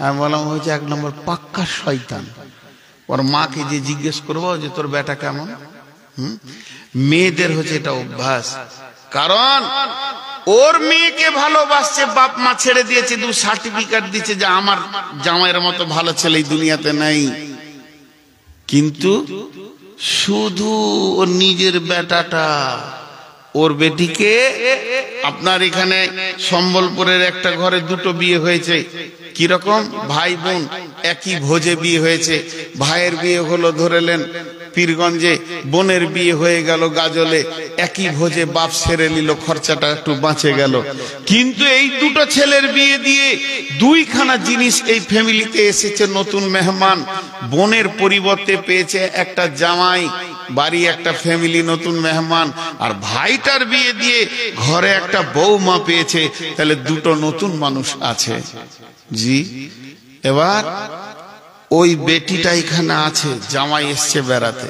আমি বললাম হয়েছে 1 নম্বর পাক্কা শয়তান। ওর মাকে যে জিজ্ঞেস করবো যে তোর বেটা কেমন। মেয়েদের হচ্ছে এটা অভ্যাস, কারণ ওর মেয়েকে ভালোবাসছে, বাপ মা ছেড়ে দিয়েছে, দু সার্টিফিকেট দিচ্ছে যে আমার জামাইয়ের মতো ভালো ছেলে এই দুনিয়াতে নাই। কিন্তু শুধু ওর নিজের বেটাটা, ওর বেটিকে আপনার এখানে সম্বলপুরের একটা ঘরে দুটো বিয়ে হয়েছে। কিরকম? ভাই বোন একই ভোজে বিয়ে হয়েছে। ভাইয়ের বিয়ে হলো ধরেলেন পীরগঞ্জে, বোনের বিয়ে হয়ে গেল গাজলে। একই ভোজে বাপ সেরে নিল, খরচাটা একটু বাঁচে গেল। কিন্তু এই দুটো ছেলের বিয়ে দিয়ে দুইখানা জিনিস এই ফ্যামিলিতে এসেছে, নতুন মেহমান। বোনের পরিবর্তে পেয়েছে একটা জামাই, বাড়ি একটা ফ্যামিলি, নতুন মেহমান। আর ভাইটার বিয়ে দিয়ে ঘরে একটা বৌমা পেয়েছে, তাহলে দুটো নতুন মানুষ আছে। জি, এবার ওই বেটিটা এখানে আছে, জামাই এসছে বেড়াতে,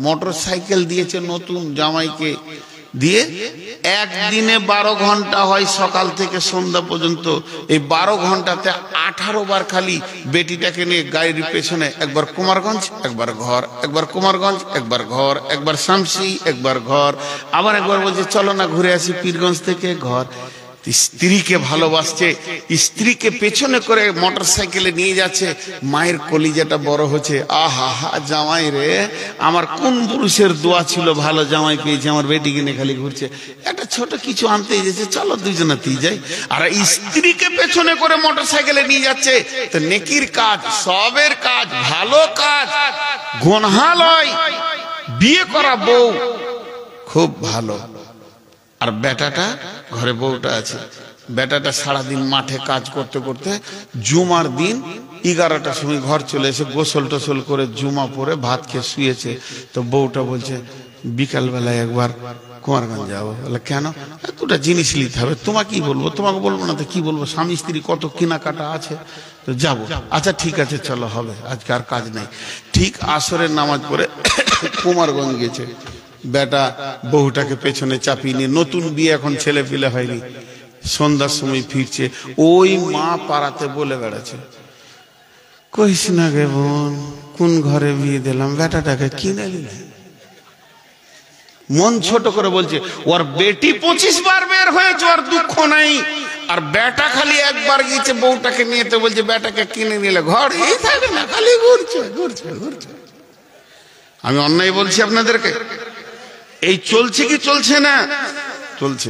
মোটর সাইকেল দিয়েছে নতুন জামাইকে দিয়ে। একদিনে 12 ঘন্টা হয়, সকাল থেকে সন্ধ্যা পর্যন্ত। এই 12 ঘন্টাতে 18 বার খালি বেটিটাকে নিয়ে গাড়ির পেছনে, একবার কুমারগঞ্জ একবার ঘর, একবার কুমারগঞ্জ একবার ঘর, একবার শামসি একবার ঘর, আবার একবার বলছে চলো না ঘুরে আসি পীরগঞ্জ থেকে ঘর। স্ত্রীকে ভালোবাসছে, স্ত্রীকে পেছনে করে মোটর সাইকেলে নিয়ে যাচ্ছে। মায়ের কলিজাটা বড় হচ্ছে, আহা হা জামাই রে, আমার কোন পুরুষের দোয়া ছিল ভালো জামাই পেয়েছে, আমার বেটিকে নিয়ে খালি ঘুরছে। একটা ছোট কিছু আনতে যাচ্ছে, চলো দুজনাতেই যাই। আর স্ত্রীকে পেছনে করে মোটর সাইকেলে নিয়ে যাচ্ছে। তো নেকির কাজ, সবের কাজ, ভালো কাজ, গুনাহ লয়। বিয়ে করা বউ খুব ভালো। আর বেটাটা ঘরে বউটা আছে, বেটাটা সারাদিন মাঠে কাজ করতে করতে জুমার দিন 11টার সময় ঘর চলে এসে গোসল টোসল করে জুমা পরে ভাত খেয়ে শুয়েছে। তো বউটা বলছে বিকাল বেলায় একবার কুমারগঞ্জ যাবো। বলে কেন? দুটা জিনিস নিতে হবে। তোমাকে কি বলবো? তোমাকে বলবো না তো কি বলবো, স্বামী স্ত্রী কত কেনাকাটা আছে, তো যাবো। আচ্ছা ঠিক আছে চলো, হবে, আজকে আর কাজ নাই। ঠিক আসরের নামাজ পড়ে কুমারগঞ্জ গেছে। বেটা বহুটাকে পেছনে চাপিয়ে নিয়ে, নতুন বিয়ে, এখন ছেলে পিলে হয়নি, সন্ধ্যার সময় ফিরছে। ওই মা পাড়াতে বলে বেড়াচ্ছে, কইস না গে বোন, কোন ঘরে বিয়ে দিলাম, বেটাটাকে কিনে নিলে। মন ছোট করে বলছে, ওর বেটি 25 বার বের হয়েছে, ওর দুঃখ নাই। আর বেটা খালি একবার গিয়েছে বউটাকে নিয়ে, তো বলছে বেটাকে কিনে নিলে, ঘর এই থাকে না, খালি ঘুরছে ঘুরছে ঘুরছে। আমি অন্যায় বলছি আপনাদেরকে? এই চলছে কি চলছে না? চলছে।